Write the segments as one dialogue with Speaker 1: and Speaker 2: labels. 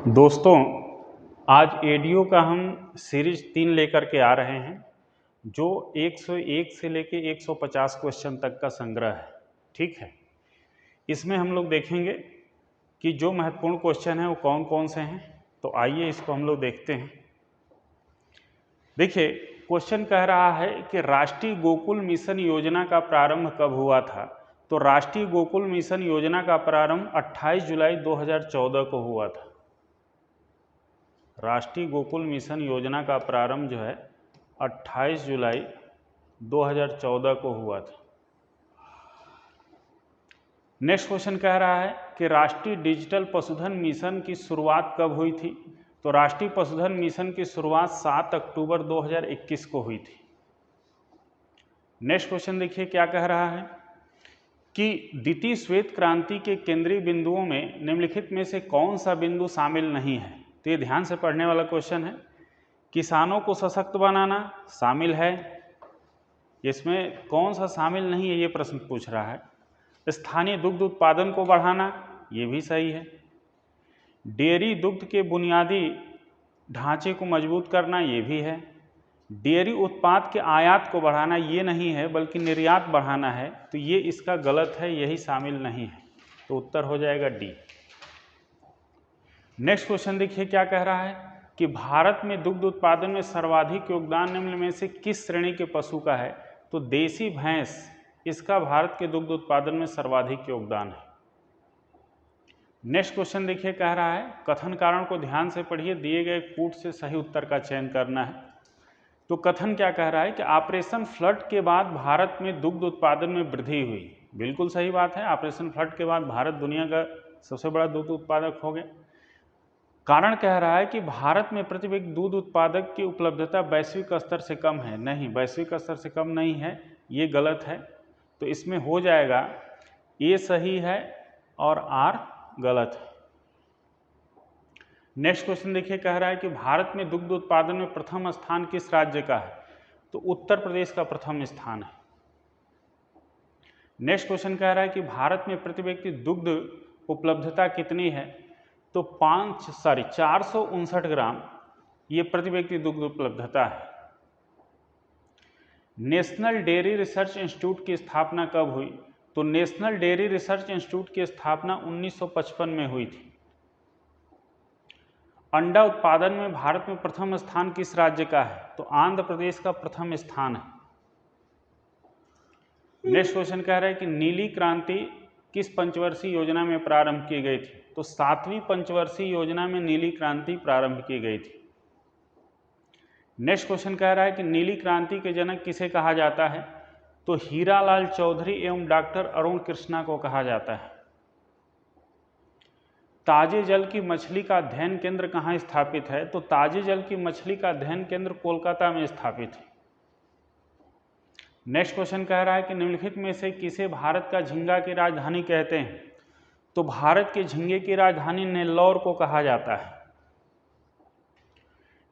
Speaker 1: दोस्तों, आज एडीओ का हम सीरीज 3 लेकर के आ रहे हैं जो 101 से लेके 150 क्वेश्चन तक का संग्रह है। ठीक है, इसमें हम लोग देखेंगे कि जो महत्वपूर्ण क्वेश्चन हैं वो कौन कौन से हैं। तो आइए इसको हम लोग देखते हैं। देखिए, क्वेश्चन कह रहा है कि राष्ट्रीय गोकुल मिशन योजना का प्रारंभ कब हुआ था। तो राष्ट्रीय गोकुल मिशन योजना का प्रारंभ 28 जुलाई 2014 को हुआ था। राष्ट्रीय गोकुल मिशन योजना का प्रारंभ जो है 28 जुलाई 2014 को हुआ था। नेक्स्ट क्वेश्चन कह रहा है कि राष्ट्रीय डिजिटल पशुधन मिशन की शुरुआत कब हुई थी। तो राष्ट्रीय पशुधन मिशन की शुरुआत 7 अक्टूबर 2021 को हुई थी। नेक्स्ट क्वेश्चन देखिए क्या कह रहा है कि द्वितीय श्वेत क्रांति के केंद्रीय बिंदुओं में निम्नलिखित में से कौन सा बिंदु शामिल नहीं है। तो ये ध्यान से पढ़ने वाला क्वेश्चन है। किसानों को सशक्त बनाना शामिल है, इसमें कौन सा शामिल नहीं है ये प्रश्न पूछ रहा है। स्थानीय दुग्ध उत्पादन को बढ़ाना, ये भी सही है। डेयरी दुग्ध के बुनियादी ढांचे को मजबूत करना, ये भी है। डेयरी उत्पाद के आयात को बढ़ाना, ये नहीं है बल्कि निर्यात बढ़ाना है, तो ये इसका गलत है, यही शामिल नहीं है। तो उत्तर हो जाएगा डी। नेक्स्ट क्वेश्चन देखिए क्या कह रहा है कि भारत में दुग्ध उत्पादन में सर्वाधिक योगदान निम्न में से किस श्रेणी के पशु का है। तो देसी भैंस, इसका भारत के दुग्ध उत्पादन में सर्वाधिक योगदान है। नेक्स्ट क्वेश्चन देखिए कह रहा है कथन कारण को ध्यान से पढ़िए, दिए गए कूट से सही उत्तर का चयन करना है। तो कथन क्या कह रहा है कि ऑपरेशन फ्लड के बाद भारत में दुग्ध उत्पादन में वृद्धि हुई। बिल्कुल सही बात है, ऑपरेशन फ्लड के बाद भारत दुनिया का सबसे बड़ा दुग्ध उत्पादक हो गया। कारण कह रहा है कि भारत में प्रति व्यक्ति दूध उत्पादक की उपलब्धता वैश्विक स्तर से कम है। नहीं, वैश्विक स्तर से कम नहीं है, ये गलत है। तो इसमें हो जाएगा ए सही है और आर गलत है। नेक्स्ट क्वेश्चन देखिए कह रहा है कि भारत में दुग्ध उत्पादन में प्रथम स्थान किस राज्य का है। तो उत्तर प्रदेश का प्रथम स्थान है। नेक्स्ट क्वेश्चन कह रहा है कि भारत में प्रति व्यक्ति दुग्ध उपलब्धता कितनी है। तो 459 ग्राम ये प्रति व्यक्ति दुग्ध उपलब्धता है। नेशनल डेयरी रिसर्च इंस्टीट्यूट की स्थापना कब हुई। तो नेशनल डेयरी रिसर्च इंस्टीट्यूट की स्थापना 1955 में हुई थी। अंडा उत्पादन में भारत में प्रथम स्थान किस राज्य का है। तो आंध्र प्रदेश का प्रथम स्थान है। नेक्स्ट क्वेश्चन कह रहा है कि नीली क्रांति किस पंचवर्षीय योजना में प्रारंभ की गई थी। तो 7वीं पंचवर्षीय योजना में नीली क्रांति प्रारंभ की गई थी। नेक्स्ट क्वेश्चन कह रहा है कि नीली क्रांति के जनक किसे कहा जाता है। तो हीरालाल चौधरी एवं डॉक्टर अरुण कृष्णा को कहा जाता है। ताजे जल की मछली का अध्ययन केंद्र कहाँ स्थापित है। तो ताजे जल की मछली का अध्ययन केंद्र कोलकाता में स्थापित है। नेक्स्ट क्वेश्चन कह रहा है कि निम्नलिखित में से किसे भारत का झींगा की राजधानी कहते हैं। तो भारत के झींगे की राजधानी नेल्लौर को कहा जाता है।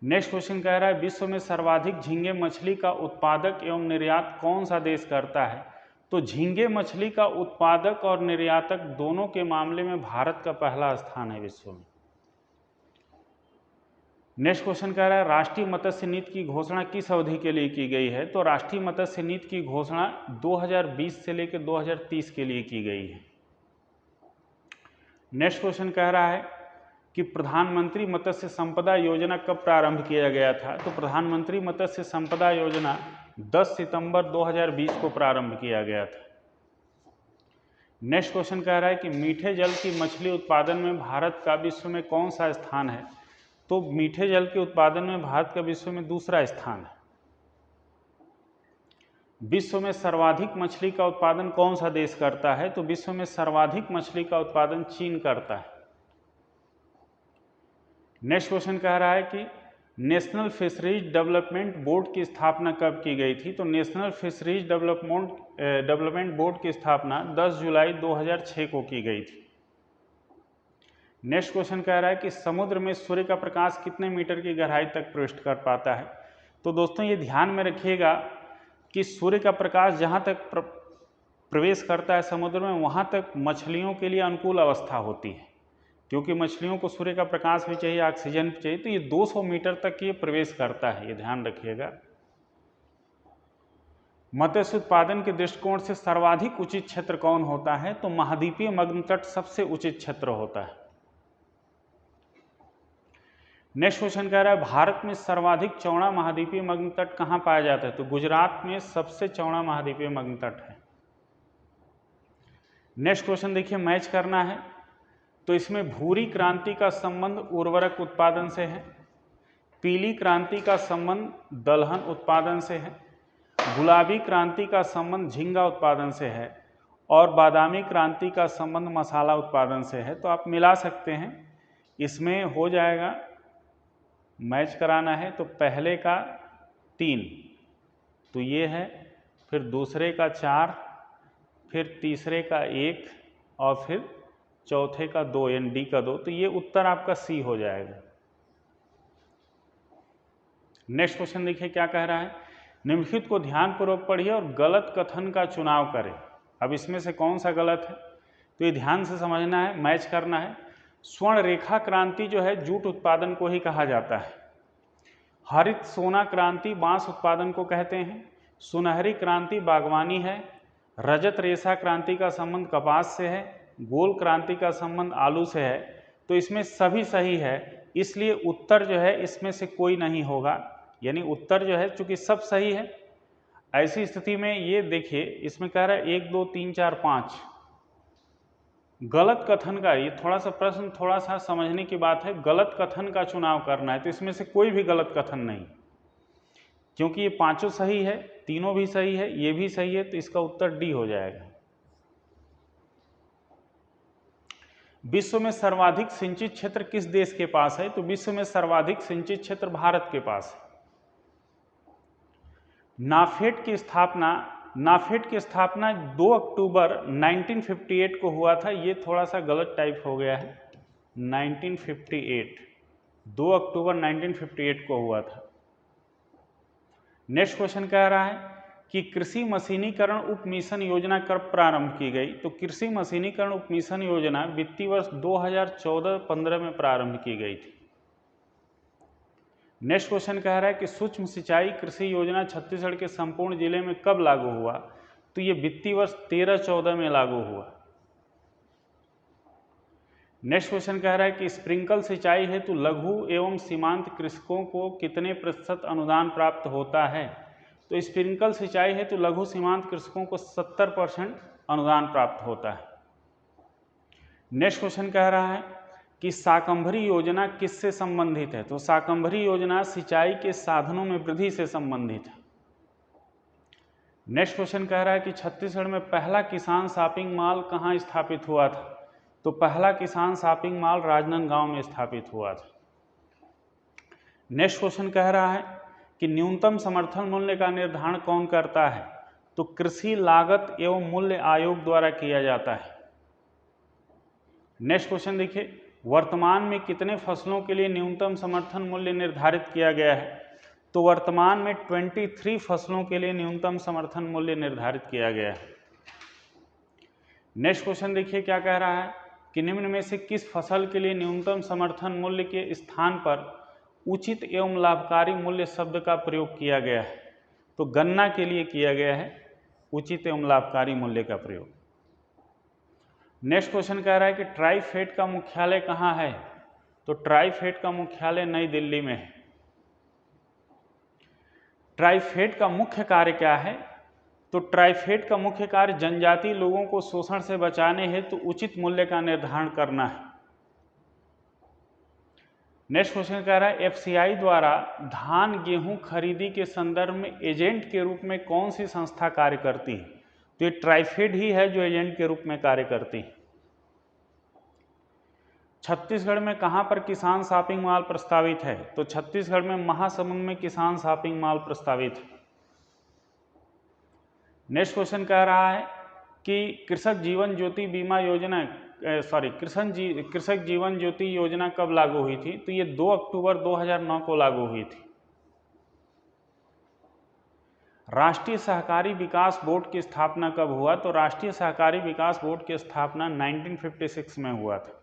Speaker 1: नेक्स्ट क्वेश्चन कह रहा है विश्व में सर्वाधिक झींगे मछली का उत्पादक एवं निर्यात कौन सा देश करता है। तो झींगे मछली का उत्पादक और निर्यातक दोनों के मामले में भारत का पहला स्थान है विश्व में। नेक्स्ट क्वेश्चन कह रहा है राष्ट्रीय मत्स्य नीति की घोषणा किस अवधि के लिए की गई है। तो राष्ट्रीय मत्स्य नीति की घोषणा 2020 से लेकर 2030 के लिए की गई है। नेक्स्ट क्वेश्चन कह रहा है कि प्रधानमंत्री मत्स्य संपदा योजना कब प्रारंभ किया गया था। तो प्रधानमंत्री मत्स्य संपदा योजना 10 सितंबर 2020 को प्रारंभ किया गया था। नेक्स्ट क्वेश्चन कह रहा है कि मीठे जल की मछली उत्पादन में भारत का विश्व में कौन सा स्थान है। तो मीठे जल के उत्पादन में भारत का विश्व में दूसरा स्थान है। विश्व में सर्वाधिक मछली का उत्पादन कौन सा देश करता है। तो विश्व में सर्वाधिक मछली का उत्पादन चीन करता है। नेक्स्ट क्वेश्चन कह रहा है कि नेशनल फिशरीज डेवलपमेंट बोर्ड की स्थापना कब की गई थी। तो नेशनल फिशरीज डेवलपमेंट बोर्ड की स्थापना 10 जुलाई 2006 को की गई थी। नेक्स्ट क्वेश्चन कह रहा है कि समुद्र में सूर्य का प्रकाश कितने मीटर की गहराई तक प्रविष्ट कर पाता है। तो दोस्तों ये ध्यान में रखिएगा कि सूर्य का प्रकाश जहाँ तक प्रवेश करता है समुद्र में, वहाँ तक मछलियों के लिए अनुकूल अवस्था होती है। क्योंकि मछलियों को सूर्य का प्रकाश भी चाहिए, ऑक्सीजन भी चाहिए, तो ये 200 मीटर तक ये प्रवेश करता है, ये ध्यान रखिएगा। मत्स्य उत्पादन के दृष्टिकोण से सर्वाधिक उचित क्षेत्र कौन होता है? तो महाद्वीपीय मग्न तट सबसे उचित क्षेत्र होता है। नेक्स्ट क्वेश्चन कह रहा है भारत में सर्वाधिक चौड़ा महाद्वीपीय मग्न तट कहाँ पाया जाता है? तो गुजरात में सबसे चौड़ा महाद्वीपीय मग्न तट है। नेक्स्ट क्वेश्चन देखिए, मैच करना है। तो इसमें भूरी क्रांति का संबंध उर्वरक उत्पादन से है, पीली क्रांति का संबंध दलहन उत्पादन से है, गुलाबी क्रांति का संबंध झींगा उत्पादन से है, और बादामी क्रांति का संबंध मसाला उत्पादन से है। तो आप मिला सकते हैं, इसमें हो जाएगा, मैच कराना है तो पहले का 3 तो ये है, फिर दूसरे का 4, फिर तीसरे का 1 और फिर चौथे का 2 यानी डी का 2। तो ये उत्तर आपका सी हो जाएगा। नेक्स्ट क्वेश्चन देखिए क्या कह रहा है, निम्नलिखित को ध्यानपूर्वक पढ़िए और गलत कथन का चुनाव करें। अब इसमें से कौन सा गलत है तो ये ध्यान से समझना है, मैच करना है। स्वर्ण रेखा क्रांति जो है जूट उत्पादन को ही कहा जाता है। हरित सोना क्रांति बांस उत्पादन को कहते हैं। सुनहरी क्रांति बागवानी है। रजत रेशा क्रांति का संबंध कपास से है। गोल क्रांति का संबंध आलू से है। तो इसमें सभी सही है, इसलिए उत्तर जो है इसमें से कोई नहीं होगा, यानी उत्तर जो है चूंकि सब सही है। ऐसी स्थिति में ये देखिए, इसमें कह रहा है 1 2 3 4 5 गलत कथन का, ये थोड़ा सा प्रश्न थोड़ा सा समझने की बात है, गलत कथन का चुनाव करना है। तो इसमें से कोई भी गलत कथन नहीं, क्योंकि ये पांचों सही है, तीनों भी सही है, ये भी सही है, तो इसका उत्तर डी हो जाएगा। विश्व में सर्वाधिक सिंचित क्षेत्र किस देश के पास है? तो विश्व में सर्वाधिक सिंचित क्षेत्र भारत के पास है। नाफेड की स्थापना 2 अक्टूबर 1958 को हुआ था। ये थोड़ा सा गलत टाइप हो गया है, 1958, 2 अक्टूबर 1958 को हुआ था। नेक्स्ट क्वेश्चन कह रहा है कि कृषि मशीनीकरण उप मिशन योजना कब प्रारंभ की गई? तो कृषि मशीनीकरण उप मिशन योजना वित्तीय वर्ष 2014-15 में प्रारंभ की गई थी। नेक्स्ट क्वेश्चन कह रहा है कि सूक्ष्म सिंचाई कृषि योजना छत्तीसगढ़ के संपूर्ण जिले में कब लागू हुआ? तो ये वित्तीय वर्ष 13-14 में लागू हुआ। नेक्स्ट क्वेश्चन कह रहा है कि स्प्रिंकल सिंचाई हेतु लघु एवं सीमांत कृषकों को कितने प्रतिशत अनुदान प्राप्त होता है? तो स्प्रिंकल सिंचाई हेतु लघु सीमांत कृषकों को 70% अनुदान प्राप्त होता है। नेक्स्ट क्वेश्चन कह रहा है कि शाकंभरी योजना किससे संबंधित है? तो शाकंभरी योजना सिंचाई के साधनों में वृद्धि से संबंधित है। नेक्स्ट क्वेश्चन कह रहा है कि छत्तीसगढ़ में पहला किसान शॉपिंग मॉल कहाँ स्थापित हुआ था? तो पहला किसान शॉपिंग मॉल राजनांदगांव में स्थापित हुआ था। नेक्स्ट क्वेश्चन कह रहा है कि न्यूनतम समर्थन मूल्य का निर्धारण कौन करता है? तो कृषि लागत एवं मूल्य आयोग द्वारा किया जाता है। नेक्स्ट क्वेश्चन देखिए, वर्तमान में कितने फसलों के लिए न्यूनतम समर्थन मूल्य निर्धारित किया गया है? तो वर्तमान में 23 फसलों के लिए न्यूनतम समर्थन मूल्य निर्धारित किया गया है। नेक्स्ट क्वेश्चन देखिए क्या कह रहा है कि निम्न में से किस फसल के लिए न्यूनतम समर्थन मूल्य के स्थान पर उचित एवं लाभकारी मूल्य शब्द का प्रयोग किया गया है? तो गन्ना के लिए किया गया है उचित एवं लाभकारी मूल्य का प्रयोग। नेक्स्ट क्वेश्चन कह रहा है कि ट्राइफेड का मुख्यालय कहाँ है? तो ट्राइफेड का मुख्यालय नई दिल्ली में है। ट्राइफेड का मुख्य कार्य क्या है? तो ट्राइफेड का मुख्य कार्य जनजातीय लोगों को शोषण से बचाने हेतु उचित मूल्य का निर्धारण करना है। नेक्स्ट क्वेश्चन कह रहा है एफसीआई द्वारा धान गेहूं खरीदी के संदर्भ में एजेंट के रूप में कौन सी संस्था कार्य करती है? तो ये ट्राइफेड ही है जो एजेंट के रूप में कार्य करती है। छत्तीसगढ़ में कहां पर किसान शॉपिंग मॉल प्रस्तावित है? तो छत्तीसगढ़ में महासमुंद में किसान शॉपिंग मॉल प्रस्तावित है। नेक्स्ट क्वेश्चन कह रहा है कि कृषक जीवन ज्योति बीमा योजना कृषक जीवन ज्योति योजना कब लागू हुई थी? तो ये 2 अक्टूबर 2009 को लागू हुई थी। राष्ट्रीय सहकारी विकास बोर्ड की स्थापना कब हुआ? तो राष्ट्रीय सहकारी विकास बोर्ड की स्थापना 1956 में हुआ था।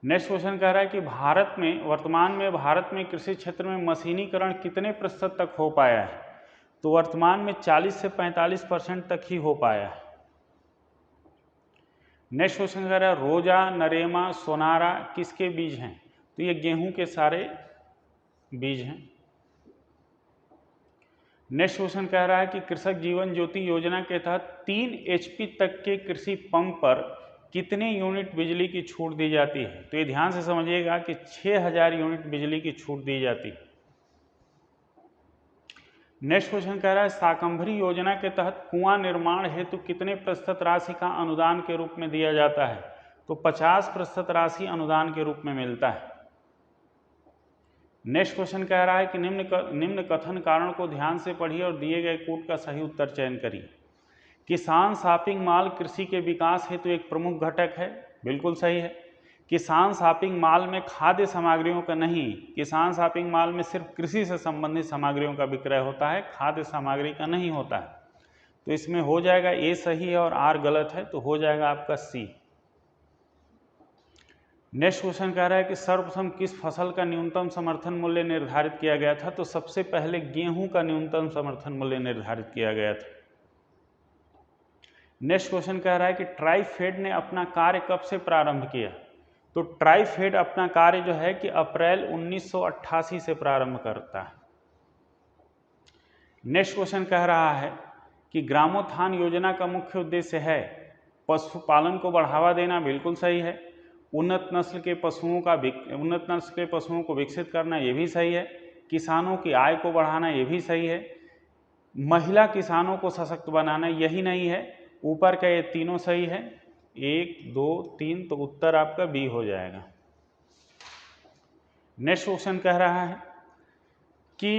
Speaker 1: नेक्स्ट क्वेश्चन कह रहा है कि वर्तमान में भारत में कृषि क्षेत्र में मशीनीकरण कितने प्रतिशत तक हो पाया है? तो वर्तमान में 40 से 45% तक ही हो पाया है। नेक्स्ट क्वेश्चन कह रहा है रोजा, नरेमा, सोनारा किसके बीज हैं? तो ये गेहूं के सारे बीज हैं। नेक्स्ट क्वेश्चन कह रहा है कि कृषक जीवन ज्योति योजना के तहत 3 HP तक के कृषि पंप पर कितने यूनिट बिजली की छूट दी जाती है? तो ये ध्यान से समझिएगा कि 6000 यूनिट बिजली की छूट दी जाती है। नेक्स्ट क्वेश्चन कह रहा है शाकंभरी योजना के तहत कुआं निर्माण हेतु कितने प्रतिशत राशि का अनुदान के रूप में दिया जाता है? तो 50% राशि अनुदान के रूप में मिलता है। नेक्स्ट क्वेश्चन कह रहा है कि निम्न कथन कारण को ध्यान से पढ़िए और दिए गए कोड का सही उत्तर चयन करिए। किसान शॉपिंग मॉल कृषि के विकास हेतु एक प्रमुख घटक है, बिल्कुल सही है। किसान शॉपिंग मॉल में खाद्य सामग्रियों का नहीं, किसान शॉपिंग मॉल में सिर्फ कृषि से संबंधित सामग्रियों का विक्रय होता है, खाद्य सामग्री का नहीं होता है। तो इसमें हो जाएगा ए सही है और आर गलत है, तो हो जाएगा आपका सी। नेक्स्ट क्वेश्चन कह रहा है कि सर्वप्रथम किस फसल का न्यूनतम समर्थन मूल्य निर्धारित किया गया था? तो सबसे पहले गेहूं का न्यूनतम समर्थन मूल्य निर्धारित किया गया था। नेक्स्ट क्वेश्चन कह रहा है कि ट्राइफेड ने अपना कार्य कब से प्रारंभ किया? तो ट्राइफेड अपना कार्य जो है कि अप्रैल 1988 से प्रारंभ करता है। नेक्स्ट क्वेश्चन कह रहा है कि ग्रामोत्थान योजना का मुख्य उद्देश्य है पशुपालन को बढ़ावा देना, बिल्कुल सही है। उन्नत नस्ल के पशुओं को विकसित करना, ये भी सही है। किसानों की आय को बढ़ाना, ये भी सही है। महिला किसानों को सशक्त बनाना, यही नहीं है। ऊपर का ये तीनों सही है, 1 2 3, तो उत्तर आपका बी हो जाएगा। नेक्स्ट क्वेश्चन कह रहा है कि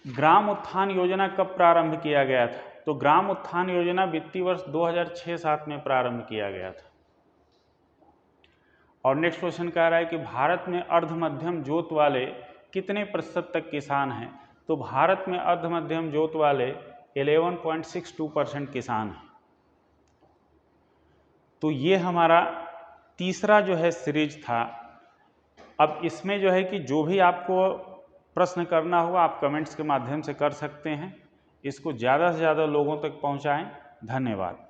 Speaker 1: ग्राम उत्थान योजना कब प्रारंभ किया गया था? तो ग्राम उत्थान योजना वित्तीय वर्ष 2006-07 में प्रारंभ किया गया था। और नेक्स्ट क्वेश्चन कह रहा है कि भारत में अर्ध मध्यम जोत वाले कितने प्रतिशत तक किसान हैं? तो भारत में अर्ध मध्यम जोत वाले 11.62% किसान हैं। तो ये हमारा तीसरा जो है सीरीज था। अब इसमें जो है कि जो भी आपको प्रश्न करना होगा आप कमेंट्स के माध्यम से कर सकते हैं। इसको ज़्यादा से ज़्यादा लोगों तक पहुंचाएं। धन्यवाद।